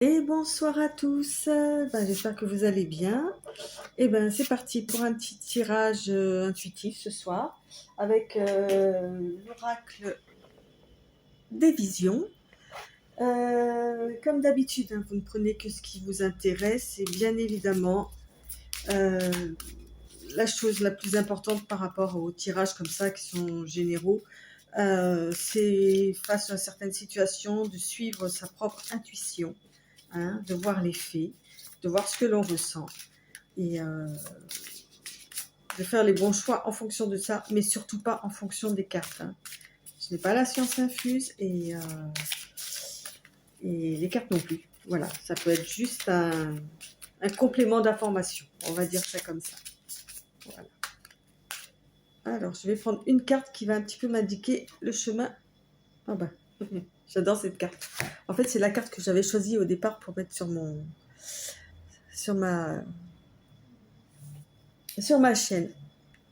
Et bonsoir à tous, j'espère que vous allez bien. C'est parti pour un petit tirage intuitif ce soir avec l'oracle des visions. Comme d'habitude, hein, vous ne prenez que ce qui vous intéresse et bien évidemment euh, la chose la plus importante par rapport aux tirages comme ça qui sont généraux, c'est face à certaines situations de suivre sa propre intuition, hein, de voir les faits, de voir ce que l'on ressent et de faire les bons choix en fonction de ça, mais surtout pas en fonction des cartes, hein. Ce n'est pas la science infuse et les cartes non plus. Voilà, ça peut être juste un complément d'information, on va dire ça comme ça. Voilà. Alors, je vais prendre une carte qui va un petit peu m'indiquer le chemin. Ah bah, j'adore cette carte. En fait, c'est la carte que j'avais choisie au départ pour mettre sur ma chaîne.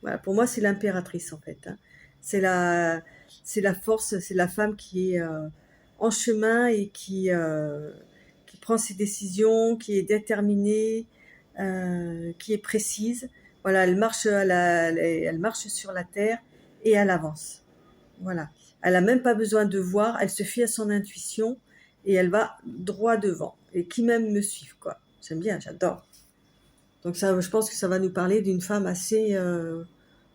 Voilà, pour moi, c'est l'impératrice en fait, hein. C'est la force, c'est la femme qui est en chemin et qui prend ses décisions, qui est déterminée, qui est précise. Voilà, elle marche sur la terre et elle avance. Voilà, elle a même pas besoin de voir, elle se fie à son intuition et elle va droit devant. Et qui même me suivent, quoi. J'aime bien, j'adore. Donc ça, je pense que ça va nous parler d'une femme assez,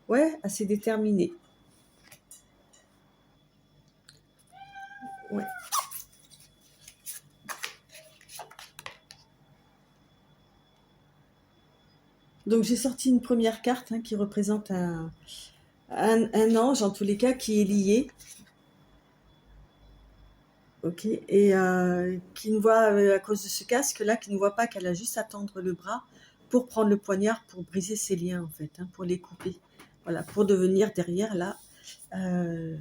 ouais, assez déterminée. Ouais. Donc j'ai sorti une première carte, hein, qui représente un ange, en tous les cas, qui est lié, ok, et qui ne voit, à cause de ce casque-là, qui ne voit pas qu'elle a juste à tendre le bras pour prendre le poignard, pour briser ses liens, en fait, hein, pour les couper. Voilà, pour devenir derrière, là, euh,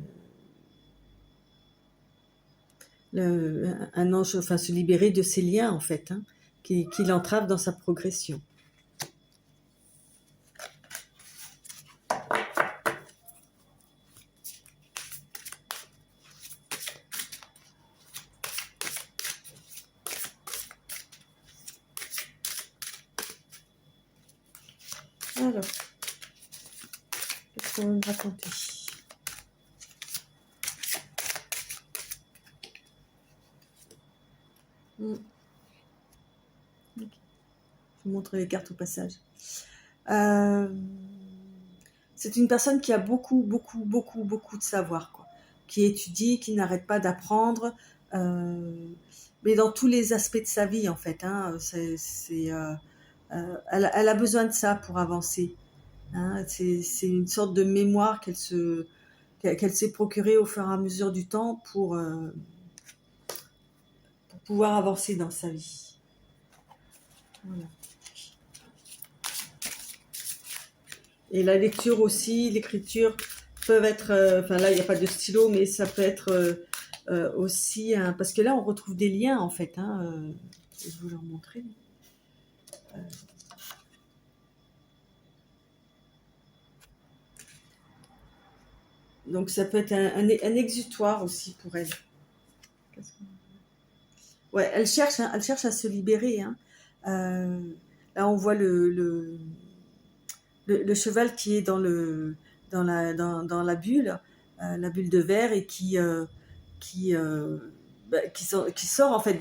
un ange, enfin se libérer de ses liens, en fait, hein, qui l'entravent dans sa progression. Alors, qu'est-ce qu'on va me raconter? Hmm. Ok. Je vous montre les cartes au passage. Euh, c'est une personne qui a beaucoup, beaucoup, beaucoup, beaucoup de savoir, quoi. Qui étudie, qui n'arrête pas d'apprendre, mais dans tous les aspects de sa vie, en fait, hein. Elle a besoin de ça pour avancer, hein. C'est une sorte de mémoire qu'elle s'est procurée au fur et à mesure du temps pour pouvoir avancer dans sa vie. Voilà. Et la lecture aussi, l'écriture peuvent être, enfin là il n'y a pas de stylo, mais ça peut être aussi, parce que là on retrouve des liens en fait, hein, je vais vous leur montrer. Donc ça peut être un exutoire aussi pour elle. Ouais, elle cherche à se libérer, hein. Euh, Là on voit le cheval qui est dans la bulle de verre et qui, qui sort en fait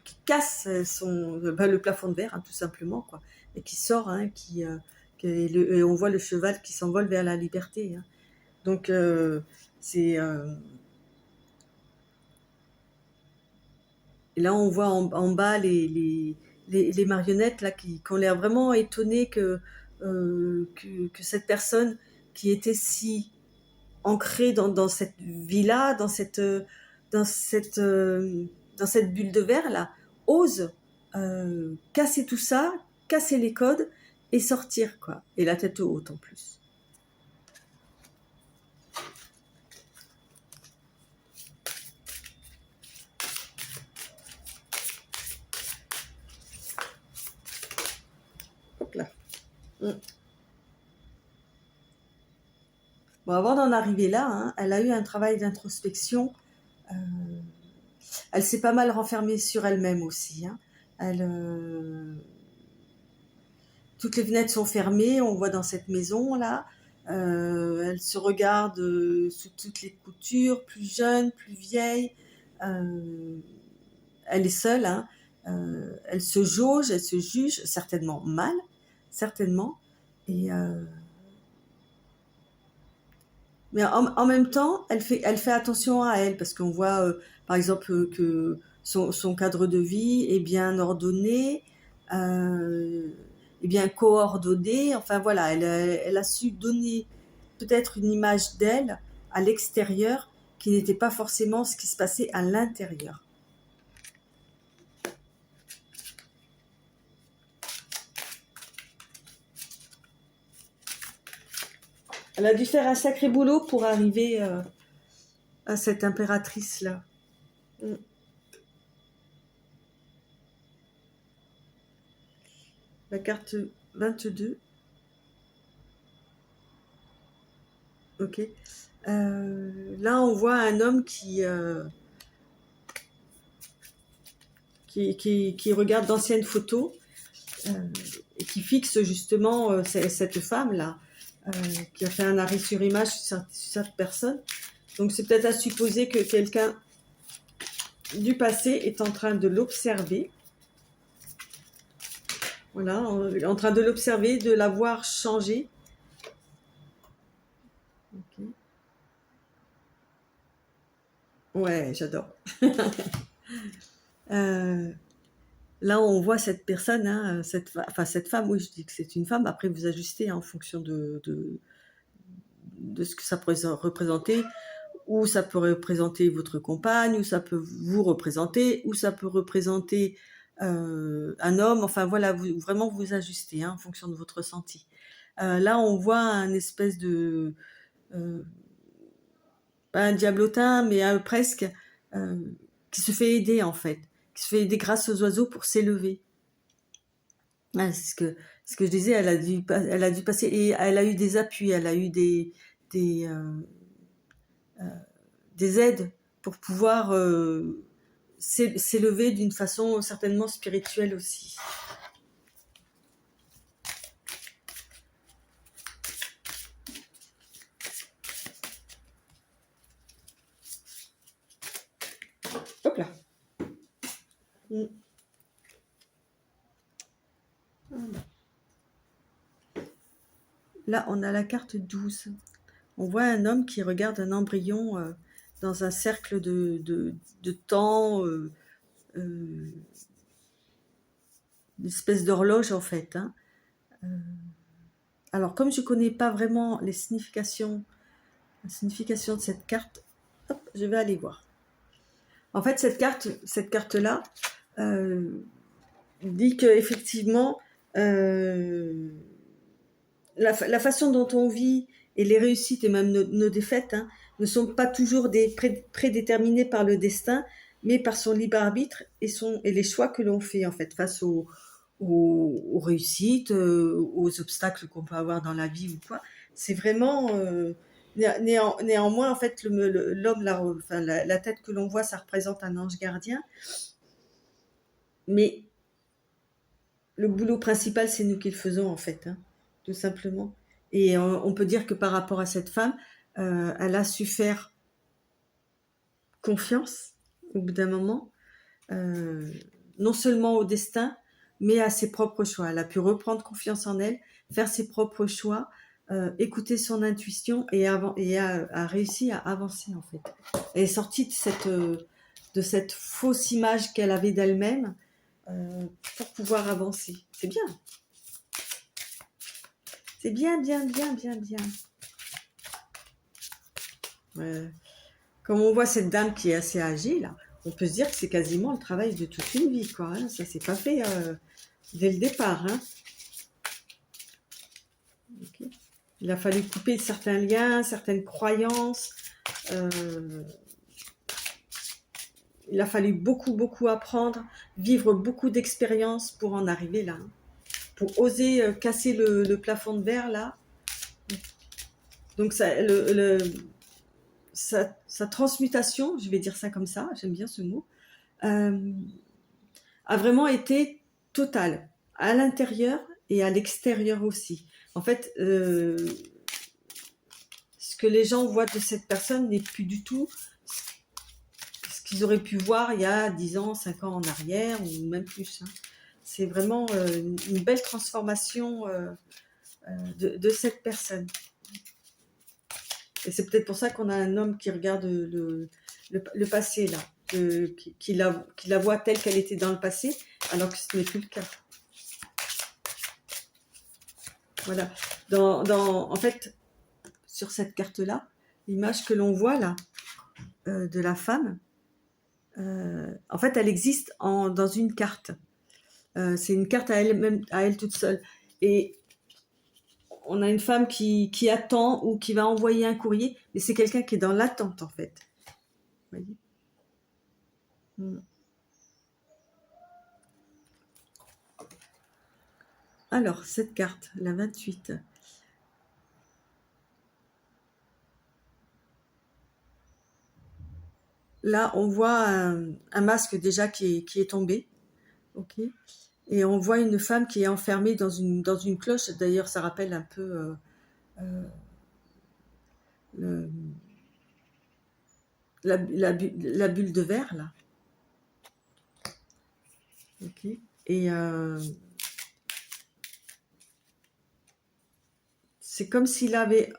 qui casse le plafond de verre, hein, tout simplement, quoi, et qui sort, hein, et on voit le cheval qui s'envole vers la liberté, hein. Donc c'est et là on voit en bas les marionnettes là qui ont l'air vraiment étonnées que cette personne qui était si ancrée dans cette vie-là, dans cette, euh, dans cette bulle de verre là, ose casser tout ça, casser les codes et sortir, quoi. Et la tête haute en plus. Hop là. Mm. Bon, avant d'en arriver là, hein, elle a eu un travail d'introspection, euh, Elle s'est pas mal renfermée sur elle-même aussi, hein. Elle, toutes les fenêtres sont fermées, on voit dans cette maison-là. Elle se regarde sous toutes les coutures, plus jeune, plus vieille. Elle est seule, hein. Elle se jauge, elle se juge, certainement mal, certainement. Et, mais en même temps, elle fait attention à elle, parce qu'on voit, par exemple, que son cadre de vie est bien ordonné, est bien coordonné. Enfin voilà, elle a su donner peut-être une image d'elle à l'extérieur qui n'était pas forcément ce qui se passait à l'intérieur. Elle a dû faire un sacré boulot pour arriver à cette impératrice-là. Mm. La carte 22. Ok. Là, on voit un homme qui regarde d'anciennes photos et qui fixe justement cette femme-là, qui a fait un arrêt sur image sur cette personne. Donc, c'est peut-être à supposer que quelqu'un du passé est en train de l'observer. Voilà, en train de l'observer, de la voir changer. Okay. Ouais, j'adore. Là, on voit cette personne, hein, cette femme, oui, je dis que c'est une femme. Après, vous ajustez, hein, en fonction de ce que ça peut représenter, ou ça peut représenter votre compagne, ou ça peut vous représenter, ou ça peut représenter un homme. Enfin, voilà, vraiment vous ajustez, hein, en fonction de votre ressenti. Là, on voit un espèce de... pas un diablotin, mais presque, qui se fait aider, en fait, qui se fait aider grâce aux oiseaux pour s'élever. Ah, c'est ce que je disais, elle a dû passer, et elle a eu des appuis, elle a eu des aides pour pouvoir s'élever d'une façon certainement spirituelle aussi. Hop là. Là, on a la carte 12. On voit un homme qui regarde un embryon dans un cercle de temps, une espèce d'horloge en fait, hein. Alors, comme je ne connais pas vraiment la signification de cette carte, hop, je vais aller voir. En fait, cette carte-là dit qu'effectivement, la façon dont on vit et les réussites et même nos défaites, hein, ne sont pas toujours prédéterminées par le destin, mais par son libre arbitre et les choix que l'on fait en fait face aux réussites, aux obstacles qu'on peut avoir dans la vie ou quoi. C'est vraiment néanmoins en fait l'homme, la tête que l'on voit, ça représente un ange gardien, mais le boulot principal, c'est nous qui le faisons en fait, hein, tout simplement. Et on peut dire que par rapport à cette femme, elle a su faire confiance au bout d'un moment, non seulement au destin, mais à ses propres choix. Elle a pu reprendre confiance en elle, faire ses propres choix, écouter son intuition et a réussi à avancer en fait. Elle est sortie de cette fausse image qu'elle avait d'elle-même pour pouvoir avancer. C'est bien. C'est bien, bien, bien, bien, bien. Comme on voit cette dame qui est assez âgée, là, on peut se dire que c'est quasiment le travail de toute une vie, quoi. Hein. Ça s'est pas fait dès le départ. Hein. Okay. Il a fallu couper certains liens, certaines croyances. Il a fallu beaucoup, beaucoup apprendre, vivre beaucoup d'expériences pour en arriver là. Hein. Pour oser casser le plafond de verre, là. Donc, sa transmutation, je vais dire ça comme ça, j'aime bien ce mot, euh, a vraiment été totale, à l'intérieur et à l'extérieur aussi. En fait, ce que les gens voient de cette personne n'est plus du tout ce qu'ils auraient pu voir il y a 10 ans, 5 ans en arrière, ou même plus. Hein. C'est vraiment une belle transformation de cette personne. Et c'est peut-être pour ça qu'on a un homme qui regarde le passé, là, qui la voit telle qu'elle était dans le passé, alors que ce n'est plus le cas. Voilà. En fait, sur cette carte-là, l'image que l'on voit là, de la femme, en fait, elle existe dans une carte. C'est une carte à elle toute seule. Et on a une femme qui attend ou qui va envoyer un courrier, mais c'est quelqu'un qui est dans l'attente, en fait. Vous voyez. Alors, cette carte, la 28. Là, on voit un masque déjà qui est tombé. Ok. Et on voit une femme qui est enfermée dans une cloche. D'ailleurs, ça rappelle un peu le- la bulle de verre, là. Ok. Et c'est comme s'il avait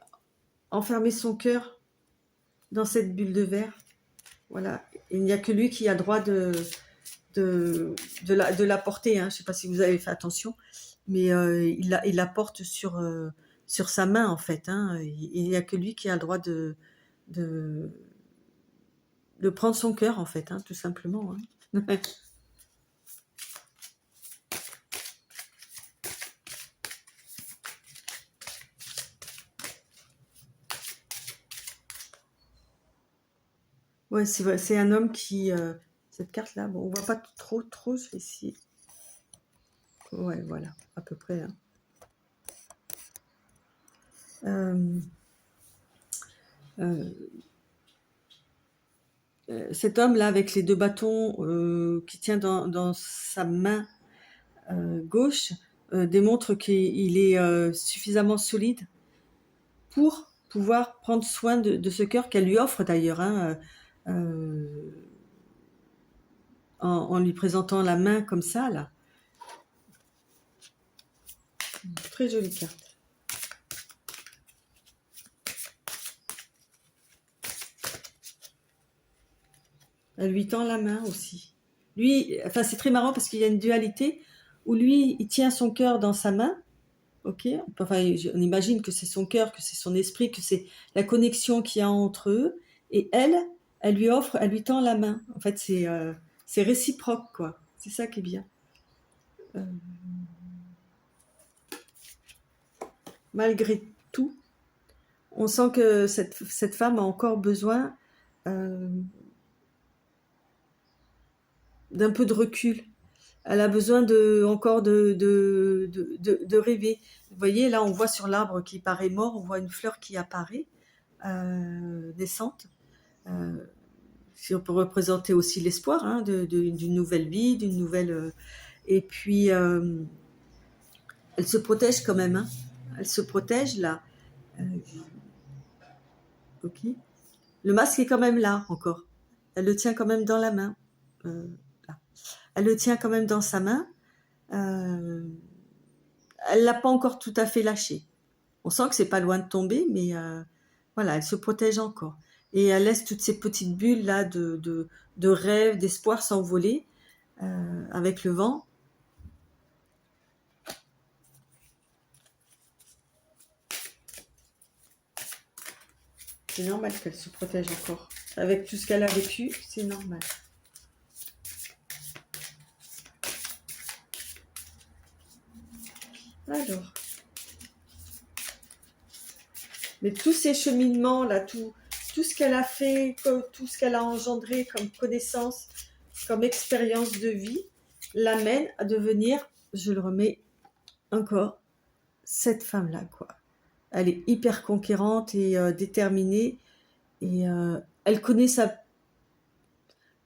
enfermé son cœur dans cette bulle de verre. Voilà. Il n'y a que lui qui a le droit de la porter. Hein. Je ne sais pas si vous avez fait attention, mais il la porte sur sa main, en fait. Hein. Il n'y a que lui qui a le droit de, de prendre son cœur, en fait, hein, tout simplement. Hein. Ouais, c'est un homme qui... cette carte-là, bon, on voit pas trop, je vais essayer. Ouais, voilà, à peu près. Hein. Euh, cet homme-là, avec les deux bâtons qui tient dans sa main gauche, démontre qu'il est suffisamment solide pour pouvoir prendre soin de ce cœur qu'elle lui offre d'ailleurs, hein, en lui présentant la main comme ça, là. Très jolie carte. Elle lui tend la main aussi. Lui, enfin c'est très marrant parce qu'il y a une dualité où lui, il tient son cœur dans sa main, ok. Enfin, on imagine que c'est son cœur, que c'est son esprit, que c'est la connexion qu'il y a entre eux. Et elle lui offre, elle lui tend la main. En fait, c'est réciproque, quoi. C'est ça qui est bien. Euh, Malgré tout, on sent que cette femme a encore besoin euh, d'un peu de recul. Elle a besoin encore de rêver. Vous voyez, là, on voit sur l'arbre qui paraît mort, on voit une fleur qui apparaît, naissante. Euh, Si on peut représenter aussi l'espoir hein, d'une nouvelle vie, d'une nouvelle... et puis, elle se protège quand même. Hein. Elle se protège, là. Euh, ok. Le masque est quand même là, encore. Elle le tient quand même dans la main. Là. Elle le tient quand même dans sa main. Euh, elle l'a pas encore tout à fait lâché. On sent que c'est pas loin de tomber, mais voilà, elle se protège encore. Et elle laisse toutes ces petites bulles là de rêve, d'espoir s'envoler avec le vent. C'est normal qu'elle se protège encore. Avec tout ce qu'elle a vécu, c'est normal. Alors, mais tous ces cheminements là, tout ce qu'elle a fait, tout ce qu'elle a engendré comme connaissance, comme expérience de vie, l'amène à devenir, je le remets encore, cette femme-là, quoi. Elle est hyper conquérante et déterminée et elle connaît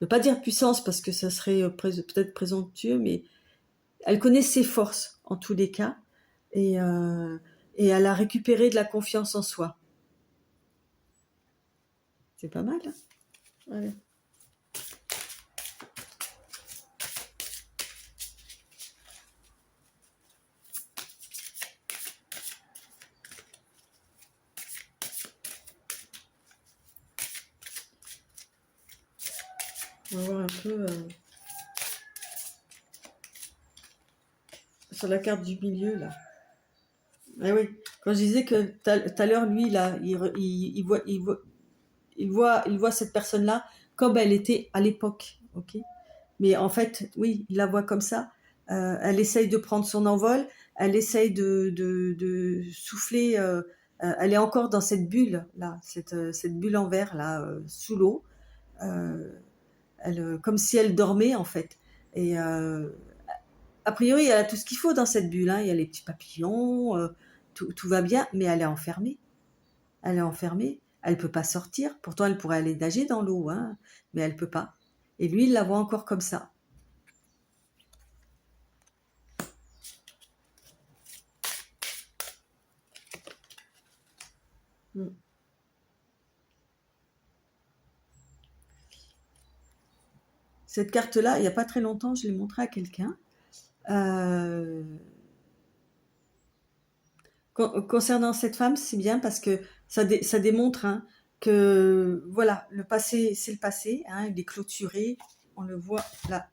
veux pas dire puissance parce que ça serait peut-être présomptueux, mais elle connaît ses forces en tous les cas, et, euh, et elle a récupéré de la confiance en soi. C'est pas mal, hein? Ouais. On va voir un peu sur la carte du milieu là. Ah oui, quand je disais que tout à l'heure, lui, là, il voit cette personne-là comme elle était à l'époque, ok? Mais en fait, oui, il la voit comme ça. Elle essaye de prendre son envol, elle essaye de souffler. Elle est encore dans cette bulle là, cette bulle en verre là, sous l'eau, euh, comme si elle dormait en fait. Et a priori, elle a tout ce qu'il faut dans cette bulle, hein. Il y a les petits papillons, tout va bien, mais elle est enfermée. Elle est enfermée, elle peut pas sortir. Pourtant, elle pourrait aller nager dans l'eau, hein, mais elle peut pas. Et lui, il la voit encore comme ça. Mm. Cette carte-là, il n'y a pas très longtemps, je l'ai montrée à quelqu'un. Euh, Concernant cette femme, c'est bien parce que ça démontre, hein, que voilà, le passé, c'est le passé, hein, il est clôturé. On le voit là,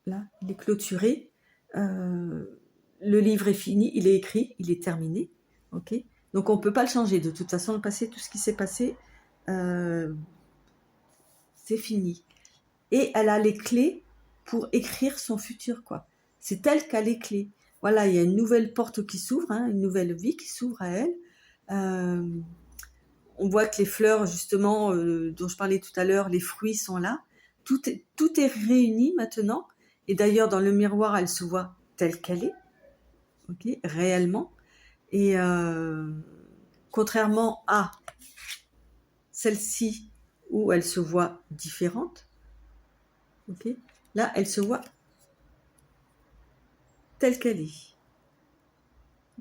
là, il est clôturé. Euh, le livre est fini, il est écrit, il est terminé. Ok. Donc on peut pas le changer. De toute façon, le passé, tout ce qui s'est passé, euh, c'est fini. Et elle a les clés pour écrire son futur, quoi. C'est elle qui a les clés. Voilà, il y a une nouvelle porte qui s'ouvre, hein, une nouvelle vie qui s'ouvre à elle. Euh, on voit que les fleurs, justement, dont je parlais tout à l'heure, les fruits sont là. Tout est réuni maintenant. Et d'ailleurs, dans le miroir, elle se voit telle qu'elle est, ok, réellement. Et contrairement à celle-ci où elle se voit différente, ok, là, elle se voit telle qu'elle est.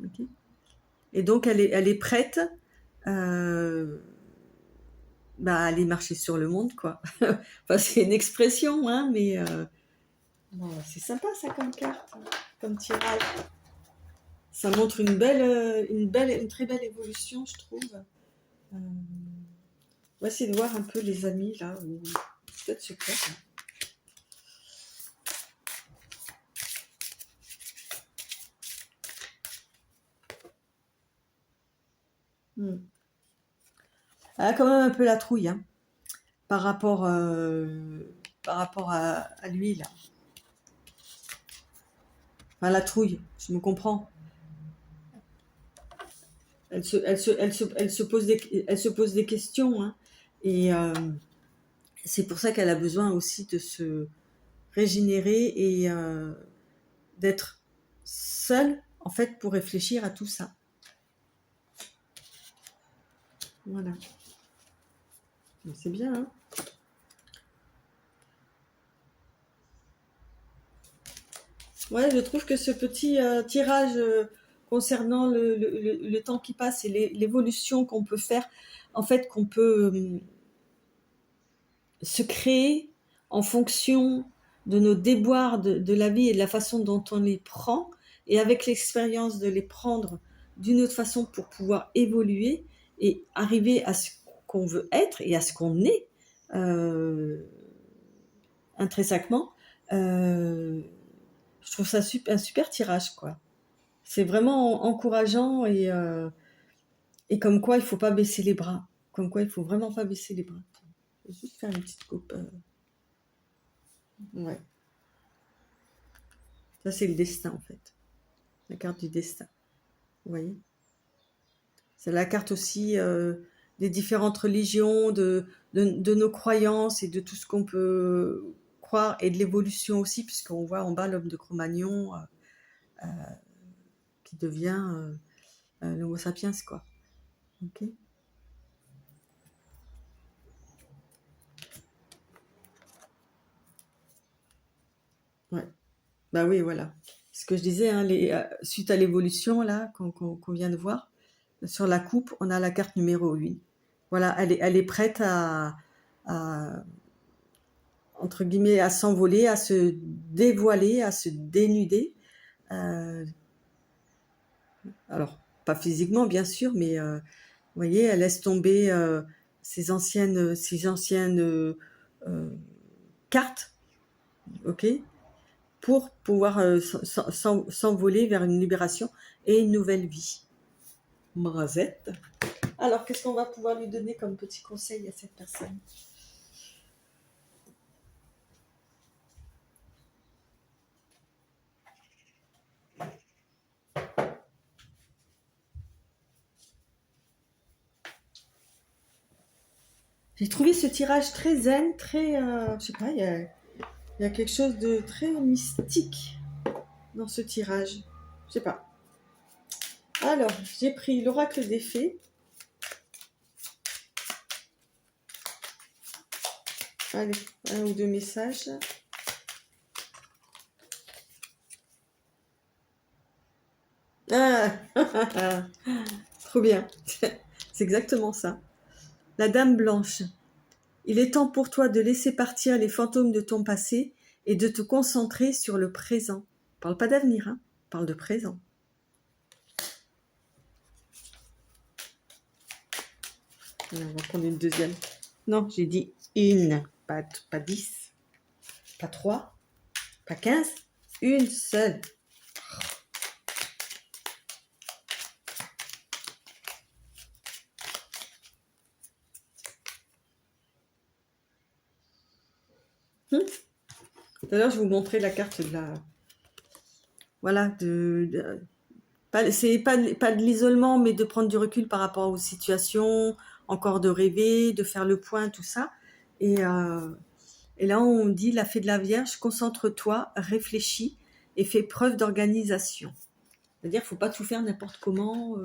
Okay. Et donc, elle est prête à aller marcher sur le monde, quoi. Enfin, c'est une expression, hein, mais bon, c'est sympa, ça, comme carte, comme tirage. Ça montre une très belle évolution, je trouve. On va essayer de voir un peu les amis, là, ou peut-être ce quoi. Elle a quand même un peu la trouille, hein, par rapport, à lui, là. Enfin, la trouille, je me comprends. Elle se pose des questions, hein, et c'est pour ça qu'elle a besoin aussi de se régénérer et d'être seule, en fait, pour réfléchir à tout ça. Voilà. C'est bien, hein. Ouais, je trouve que ce petit tirage concernant le temps qui passe et l'évolution qu'on peut faire, en fait, qu'on peut se créer en fonction de nos déboires de la vie et de la façon dont on les prend, et avec l'expérience de les prendre d'une autre façon pour pouvoir évoluer et arriver à ce qu'on veut être et à ce qu'on est euh, intrinsèquement. Je trouve ça un super tirage, quoi. C'est vraiment encourageant, et comme quoi il faut pas baisser les bras. Comme quoi il faut vraiment pas baisser les bras. Je vais juste faire une petite coupe. Ouais. Ça, c'est le destin, en fait. La carte du destin. Vous voyez? C'est la carte aussi des différentes religions, de nos croyances et de tout ce qu'on peut croire, et de l'évolution aussi, puisqu'on voit en bas l'homme de Cro-Magnon qui devient l'Homo sapiens, quoi. Ok. Bah oui, voilà. Ce que je disais, hein, suite à l'évolution là qu'on vient de voir, sur la coupe, on a la carte numéro 8. Voilà, elle est prête à, entre guillemets, à s'envoler, à se dévoiler, à se dénuder. Euh, alors, pas physiquement, bien sûr, mais vous voyez, elle laisse tomber ses anciennes cartes, ok, pour pouvoir s'envoler vers une libération et une nouvelle vie. Brasette. Alors, qu'est-ce qu'on va pouvoir lui donner comme petit conseil à cette personne? J'ai trouvé ce tirage très zen, très, je sais pas, il y a quelque chose de très mystique dans ce tirage. Je sais pas. Alors, j'ai pris l'oracle des fées. Allez, un ou deux messages. Ah, trop bien. C'est exactement ça. La Dame Blanche. Il est temps pour toi de laisser partir les fantômes de ton passé et de te concentrer sur le présent. Parle pas d'avenir, hein. Parle de présent. On va prendre une deuxième. Non, j'ai dit une, pas 10, pas 3, pas 15, une seule. Tout à l'heure, je vous montrais la carte de la... Voilà, c'est pas de l'isolement, mais de prendre du recul par rapport aux situations, encore de rêver, de faire le point, tout ça. Et là, on dit, la fée de la Vierge, concentre-toi, réfléchis et fais preuve d'organisation. C'est-à-dire, il ne faut pas tout faire n'importe comment.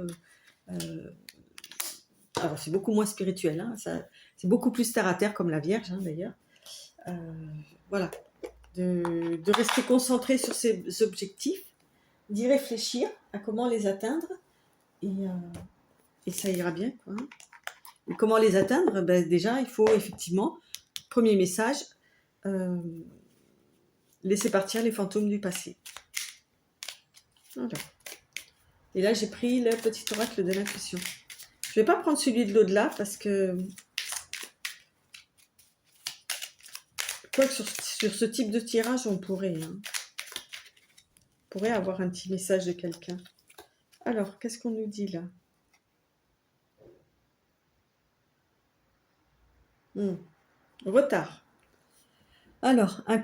Alors, c'est beaucoup moins spirituel, hein, c'est beaucoup plus terre à terre, comme la Vierge, hein, d'ailleurs. Voilà, de rester concentré sur ses objectifs, d'y réfléchir à comment les atteindre, et ça ira bien, quoi. Et comment les atteindre? Ben, déjà, il faut effectivement, premier message, laisser partir les fantômes du passé. Voilà. Et là, j'ai pris le petit oracle de l'intuition. Je vais pas prendre celui de l'au-delà parce que, quoique sur ce type de tirage, on pourrait avoir un petit message de quelqu'un. Alors, qu'est-ce qu'on nous dit là? Retard. Alors, un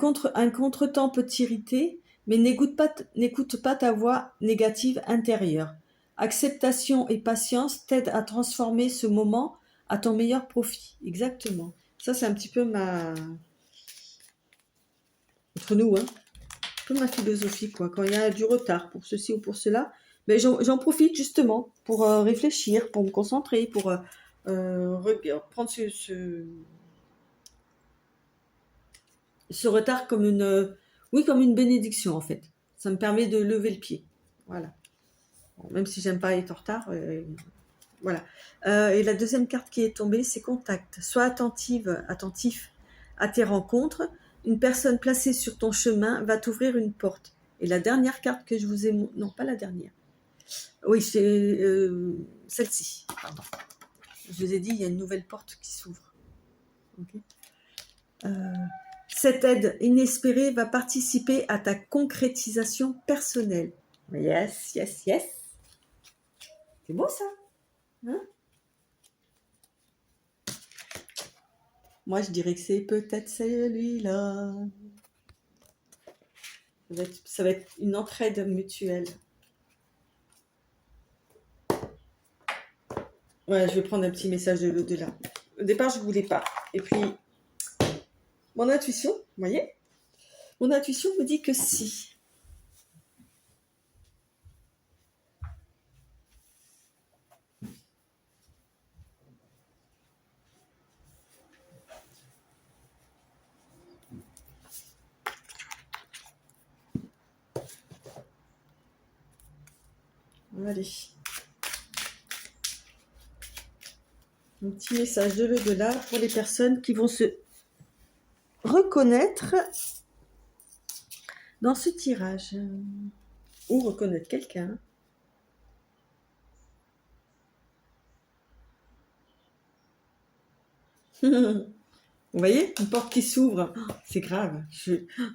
contretemps peut t'irriter, mais n'écoute pas ta voix négative intérieure. Acceptation et patience t'aident à transformer ce moment à ton meilleur profit. Exactement. Ça, c'est un petit peu entre nous, hein, un peu ma philosophie, quoi. Quand il y a du retard pour ceci ou pour cela, mais j'en profite justement pour réfléchir, pour me concentrer, pour prendre ce retard comme comme une bénédiction, en fait. Ça me permet de lever le pied. Voilà. Bon, même si j'aime pas être en retard, voilà. Et la deuxième carte qui est tombée, c'est contact. Sois attentif à tes rencontres. Une personne placée sur ton chemin va t'ouvrir une porte. Et la dernière carte que je vous ai... Non, pas la dernière. Oui, c'est celle-ci. Pardon. Je vous ai dit, il y a une nouvelle porte qui s'ouvre. Okay. Cette aide inespérée va participer à ta concrétisation personnelle. Yes, yes, yes. C'est beau ça, hein? Moi, je dirais que c'est peut-être celui-là. Ça va être une entraide mutuelle. Ouais, je vais prendre un petit message de l'au-delà. Au départ, je ne voulais pas. Et puis, mon intuition, vous voyez, mon intuition me dit que si. Allez. Un petit message de l'au-delà pour les personnes qui vont se reconnaître dans ce tirage. Ou reconnaître quelqu'un. Vous voyez, une porte qui s'ouvre, oh, c'est grave.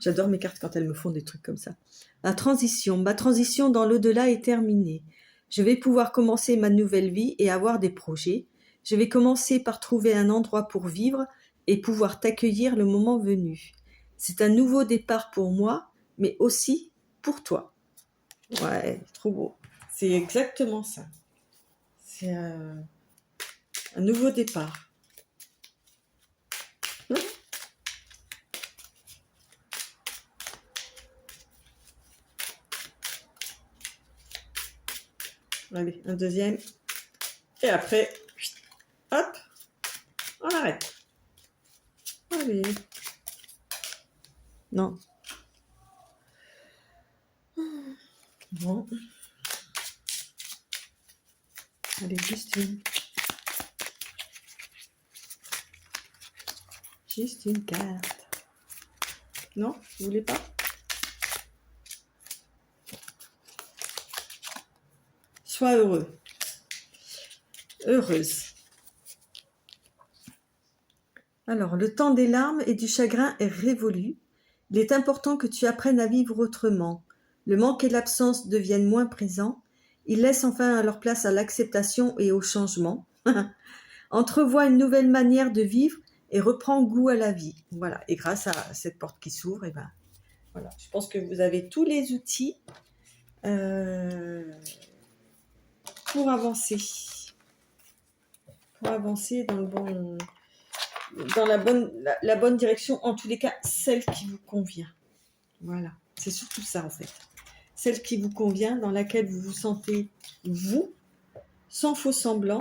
J'adore mes cartes quand elles me font des trucs comme ça. La transition, ma transition dans l'au-delà est terminée. Je vais pouvoir commencer ma nouvelle vie et avoir des projets. Je vais commencer par trouver un endroit pour vivre et pouvoir t'accueillir le moment venu. C'est un nouveau départ pour moi, mais aussi pour toi. Ouais, trop beau. C'est exactement ça. C'est un nouveau départ. Allez, un deuxième. Et après, hop, on arrête. Allez. Non. Bon. Allez, juste une. Juste une carte. Non, vous voulez pas? Sois heureux. Heureuse. Alors, le temps des larmes et du chagrin est révolu. Il est important que tu apprennes à vivre autrement. Le manque et l'absence deviennent moins présents. Ils laissent enfin leur place à l'acceptation et au changement. Entrevois une nouvelle manière de vivre et reprends goût à la vie. Voilà. Et grâce à cette porte qui s'ouvre, et ben, voilà. Je pense que vous avez tous les outils pour avancer. Pour avancer dans le bon... dans la bonne direction, en tous les cas, celle qui vous convient. Voilà, c'est surtout ça en fait. Celle qui vous convient, dans laquelle vous vous sentez vous, sans faux semblant,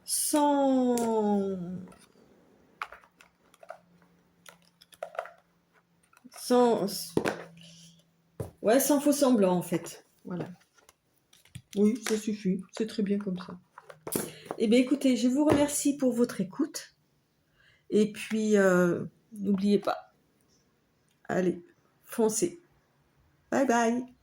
sans faux semblant en fait. Voilà. Oui, ça suffit, c'est très bien comme ça. Eh bien écoutez, je vous remercie pour votre écoute. Et puis, n'oubliez pas, allez, foncez. Bye bye.